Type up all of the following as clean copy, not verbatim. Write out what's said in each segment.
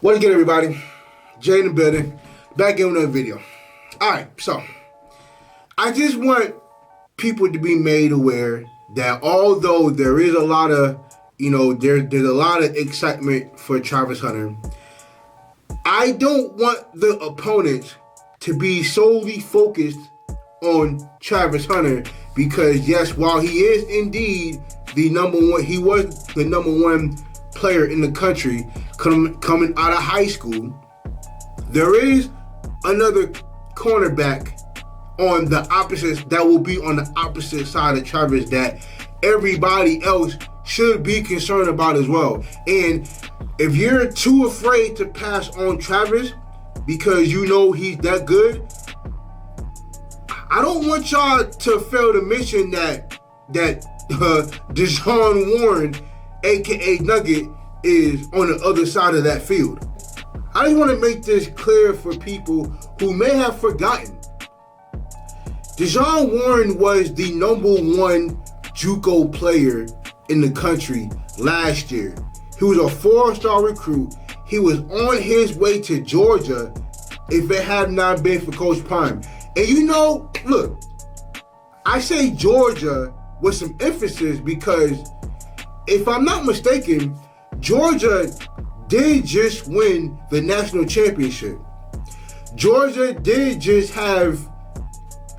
What is good, everybody? Jay in the building, back in with another video. Alright, so I just want people to be made aware that although there is a lot of, there's a lot of excitement for Travis Hunter, I don't want the opponents to be solely focused on Travis Hunter because, yes, while he is indeed the number one, he was the number one player in the country coming out of high school, there is another cornerback on the opposite, that will be on the opposite side of Travis, that everybody else should be concerned about as well. And if you're too afraid to pass on Travis because you know he's that good, I don't want y'all to fail to mention that Deshaun Warren, aka Nugget, is on the other side of that field. I just want to make this clear for people who may have forgotten. Deshaun Warren was the number one JUCO player in the country last year. He was a 4-star recruit. He was on his way to Georgia if it had not been for Coach Prime. And look, I say Georgia with some emphasis because if I'm not mistaken, Georgia did just win the national championship. Georgia did just have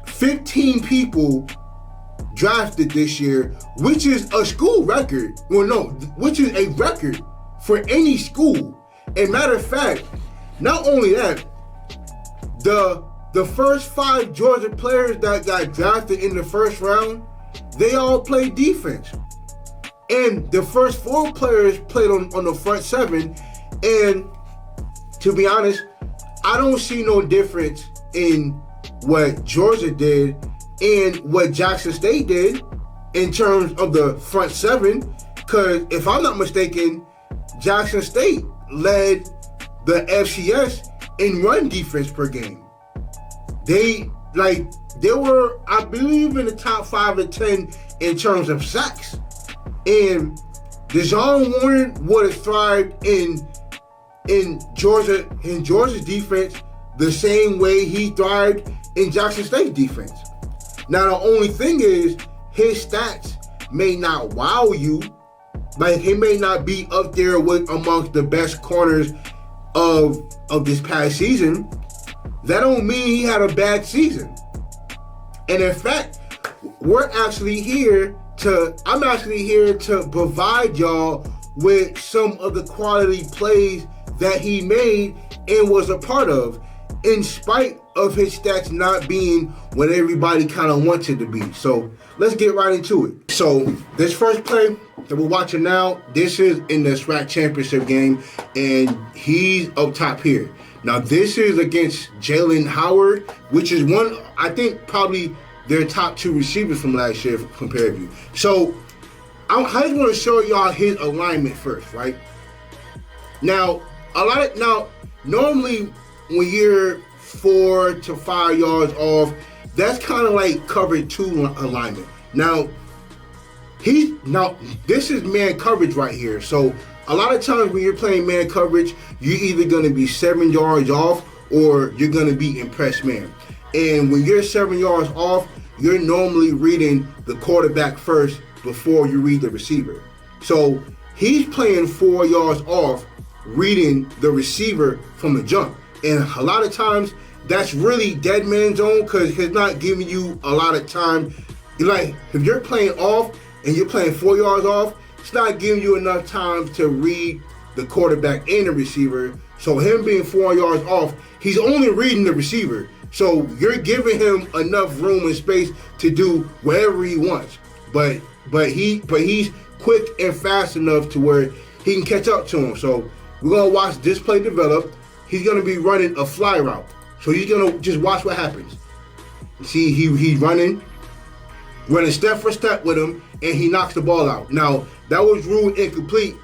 15 people drafted this year, which is a school record. Which is a record for any school. And matter of fact, not only that, the first 5 Georgia players that got drafted in the first round, they all played defense. And the first 4 players played on the front 7. And to be honest, I don't see no difference in what Georgia did and what Jackson State did in terms of the front 7. Because if I'm not mistaken, Jackson State led the FCS in run defense per game. They were, I believe, in the top 5 or 10 in terms of sacks. And Deshaun Warren would have thrived in Georgia's defense the same way he thrived in Jackson State's defense. Now, the only thing is, his stats may not wow you. Like, he may not be up there with amongst the best corners of this past season. That don't mean he had a bad season. And in fact, I'm actually here to provide y'all with some of the quality plays that he made and was a part of, in spite of his stats not being what everybody kind of wants it to be. So let's get right into it. So this first play that we're watching now, this is in the SWAC championship game, and he's up top here. Now this is against Jalen Howard, which is I think probably their top 2 receivers from last year compared to you. So I just want to show y'all his alignment first, right? Now, normally when you're 4 to 5 yards off, that's kind of like cover 2 alignment. Now this is man coverage right here. So a lot of times when you're playing man coverage, you're either going to be 7 yards off or you're going to be in press man. And when you're 7 yards off, you're normally reading the quarterback first before you read the receiver. So he's playing 4 yards off, reading the receiver from the jump. And a lot of times, that's really dead man zone because he's not giving you a lot of time. Like, if you're playing off and you're playing 4 yards off, it's not giving you enough time to read the quarterback and the receiver. So him being 4 yards off, he's only reading the receiver. So you're giving him enough room and space to do whatever he wants. But he's quick and fast enough to where he can catch up to him. So we're gonna watch this play develop. He's gonna be running a fly route. So he's gonna just watch what happens. See, he's running step for step with him, and he knocks the ball out. Now that was ruled incomplete,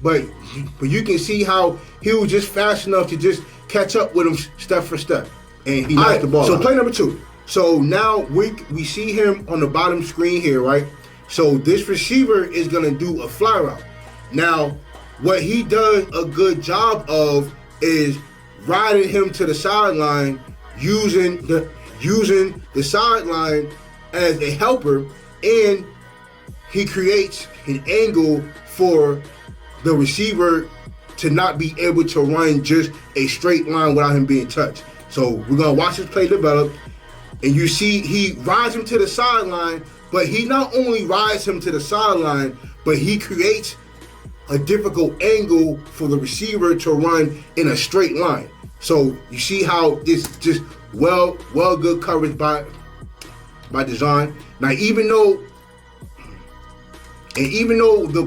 but you can see how he was just fast enough to just catch up with him step for step, and he knocked the ball out. So play number 2. So now we see him on the bottom screen here, right? So this receiver is gonna do a fly route. Now, what he does a good job of is riding him to the sideline, using the sideline as a helper, and he creates an angle for the receiver to not be able to run just a straight line without him being touched. So we're gonna watch this play develop, and you see he rides him to the sideline, but he not only rides him to the sideline, but he creates a difficult angle for the receiver to run in a straight line. So you see how this just well good coverage by design. Now even though the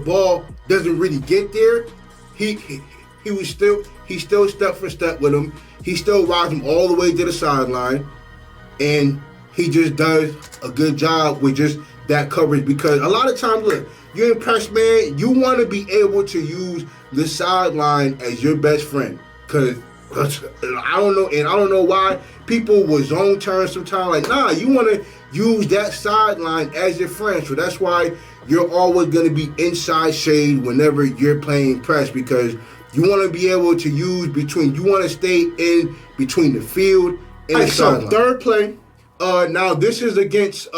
ball doesn't really get there, he still step for step with him. He still rides him all the way to the sideline, and he just does a good job with just that coverage. Because a lot of times, look, you're in press man, you want to be able to use the sideline as your best friend. Because I don't know why people with zone turn sometimes. Like, nah, you want to use that sideline as your friend. So that's why you're always going to be inside shade whenever you're playing press, because you want to be able to use you want to stay in between the field and the sideline. So third play, now this is against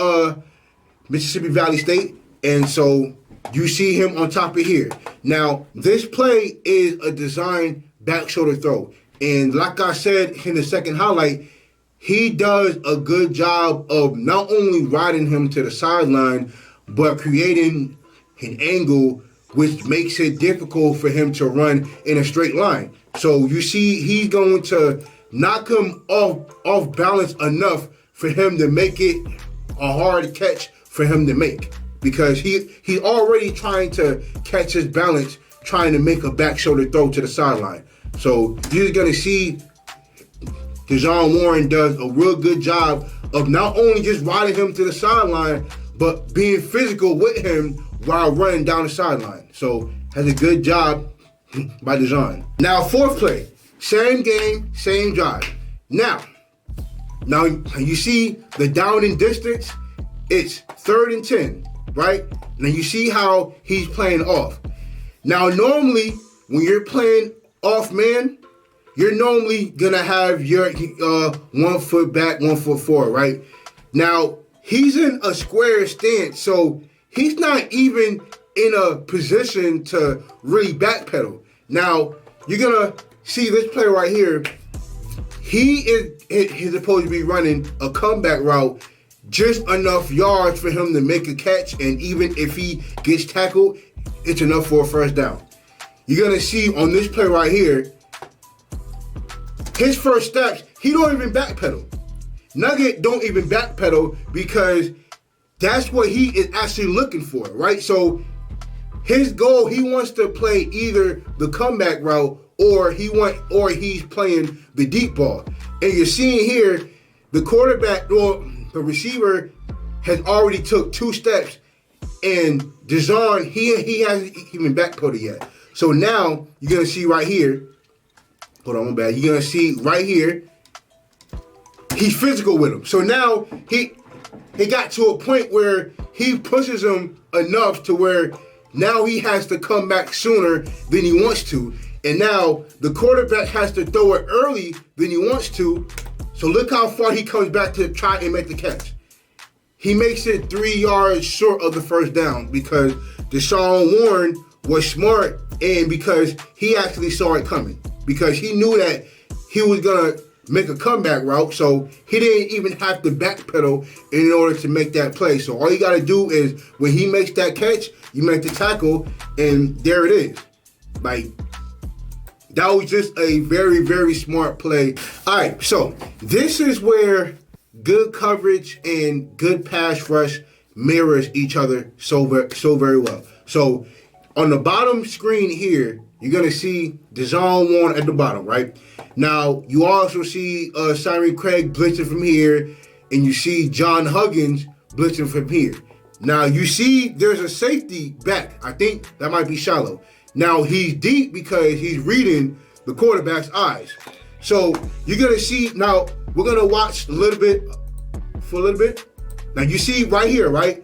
Mississippi Valley State, and so you see him on top of here. Now this play is a design back shoulder throw, and like I said in the second highlight, he does a good job of not only riding him to the sideline, but creating an angle which makes it difficult for him to run in a straight line. So you see he's going to knock him off balance enough for him to make it a hard catch for him to make, because he already trying to catch his balance, trying to make a back shoulder throw to the sideline. So you're going to see Dejon Warren does a real good job of not only just riding him to the sideline, but being physical with him while running down the sideline. So has a good job by Dejon. Now fourth play, same game, same drive. Now you see the down and distance, it's 3rd and 10, right? Now you see how he's playing off. Now normally when you're playing off man, you're normally gonna have your 1 foot back, 1 foot forward, right? Now he's in a square stance, so he's not even in a position to really backpedal. Now you're gonna see this play right here. He's supposed to be running a comeback route, just enough yards for him to make a catch, and even if he gets tackled, it's enough for a first down. You're gonna see on this play right here, his first steps, he don't even backpedal. Nugget don't even backpedal, because that's what he is actually looking for, right? So his goal, he wants to play either the comeback route or he's playing the deep ball. And you're seeing here, the quarterback or the receiver has already took 2 steps, and Dejon, he hasn't even backpedaled yet. So now you're gonna see right here. Hold on, my bad. You're gonna see right here, he's physical with him. So now he got to a point where he pushes him enough to where now he has to come back sooner than he wants to. And now the quarterback has to throw it early than he wants to. So look how far he comes back to try and make the catch. He makes it 3 yards short of the first down, because Dejon Warren was smart, and because he actually saw it coming. Because he knew that he was going to make a comeback route, so he didn't even have to backpedal in order to make that play. So all you got to do is, when he makes that catch, you make the tackle, and there it is. Like, that was just a very, very smart play. All right, so this is where good coverage and good pass rush mirrors each other so very well. So on the bottom screen here, you're going to see Dejon Warren at the bottom, right? Now, you also see Simon Craig blitzing from here, and you see John Huggins blitzing from here. Now, you see there's a safety back. I think that might be shallow. Now, he's deep because he's reading the quarterback's eyes. So, you're going to see, now, we're going to watch for a little bit. Now, you see right here, right?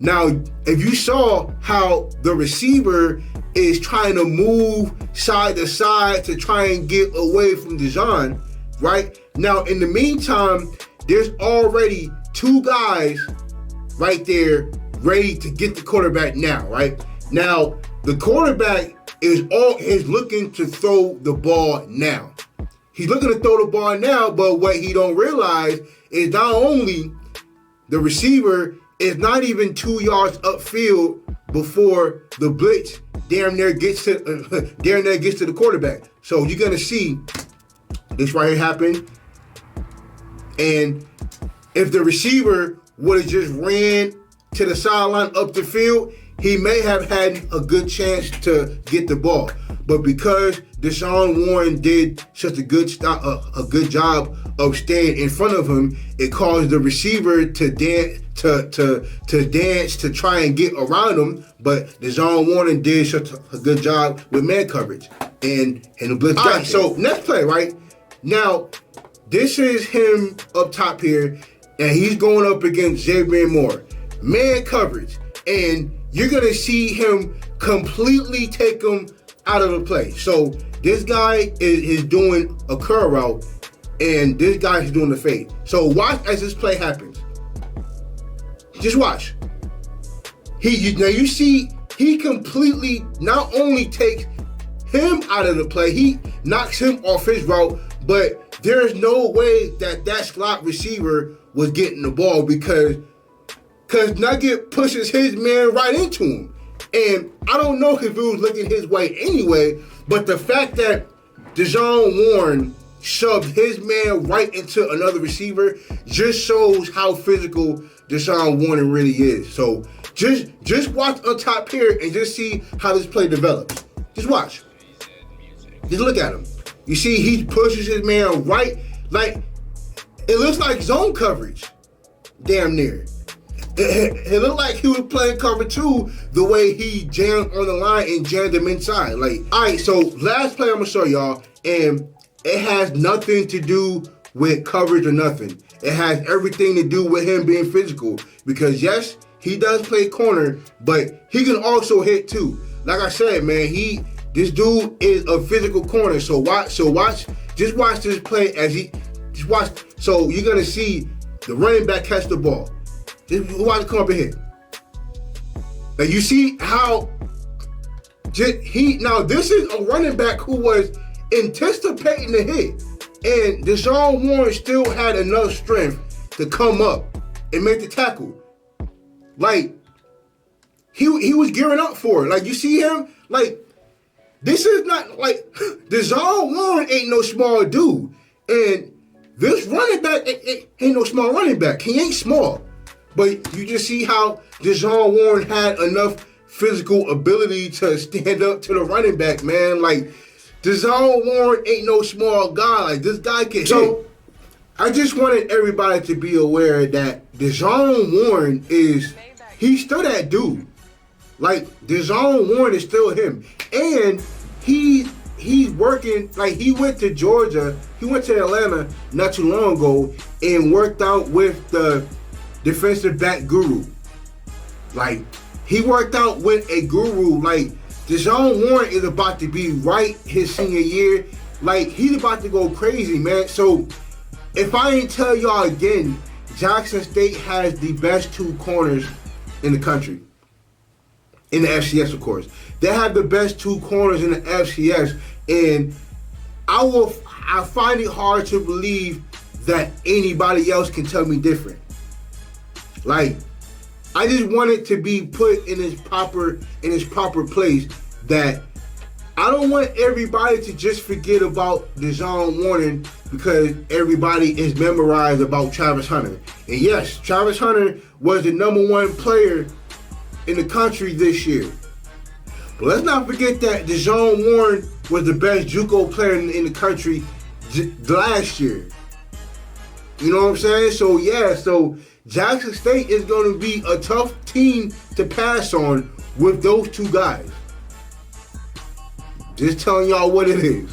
Now, if you saw how the receiver is trying to move side to side to try and get away from Dijon, right? Now, in the meantime, there's already two guys right there ready to get the quarterback now, right? Now, the quarterback is looking to throw the ball now. He's looking to throw the ball now, but what he don't realize is not only the receiver is not even 2 yards upfield before the blitz damn near gets to the quarterback. So you're gonna see this right here happen. And if the receiver would have just ran to the sideline up the field, he may have had a good chance to get the ball. But because Deshaun Warren did such a good job of staying in front of him, it caused the receiver to dance to try and get around him. But Deshaun Warren did such a good job with man coverage and the blitz. All right, so next play, right? Now, this is him up top here, and he's going up against Xavier Moore. Man coverage. And you're going to see him completely take him out of the play. So this guy is doing a curl route, and this guy is doing the fade. So watch as this play happens. Just watch. Now you see he completely not only takes him out of the play, he knocks him off his route, but there's no way that slot receiver was getting the ball because Nugget pushes his man right into him. And I don't know if it was looking his way anyway, but the fact that Deshaun Warren shoved his man right into another receiver just shows how physical Deshaun Warren really is. So just watch on top here and just see how this play develops. Just watch. Just look at him. You see he pushes his man right, like it looks like zone coverage, damn near. It looked like he was playing cover two the way he jammed on the line and jammed him inside. Like, all right, so last play I'm gonna show y'all, and it has nothing to do with coverage or nothing. It has everything to do with him being physical. Because yes, he does play corner, but he can also hit too. Like I said, man, this dude is a physical corner. So watch, just watch this play as just watch. So you're gonna see the running back catch the ball. Just watch it come up and hit. Now you see how now this is a running back who was anticipating the hit, and Deshaun Warren still had enough strength to come up and make the tackle. Like he was gearing up for it. Like you see him, like this is not like Deshaun Warren ain't no small dude, and this running back ain't no small running back. He ain't small. But you just see how Deshaun Warren had enough physical ability to stand up to the running back, man. Like, Deshaun Warren ain't no small guy. Like, this guy can hit. I just wanted everybody to be aware that Deshaun Warren he's still that dude. Like, Deshaun Warren is still him. And he's working, like, he went to Georgia, he went to Atlanta not too long ago and worked out with the defensive back guru. Like, he worked out with a guru. Like, Deshaun Warren is about to be right his senior year. Like, he's about to go crazy, man. So, if I ain't tell y'all again, Jackson State has the best two corners in the country. In the FCS, of course. They have the best two corners in the FCS. And I find it hard to believe that anybody else can tell me different. Like, I just want it to be put in its proper place that I don't want everybody to just forget about Deshaun Warren because everybody is memorized about Travis Hunter. And yes, Travis Hunter was the #1 player in the country this year. But let's not forget that Deshaun Warren was the best JUCO player in the country last year. You know what I'm saying? So yeah, so Jackson State is going to be a tough team to pass on with those two guys. Just telling y'all what it is.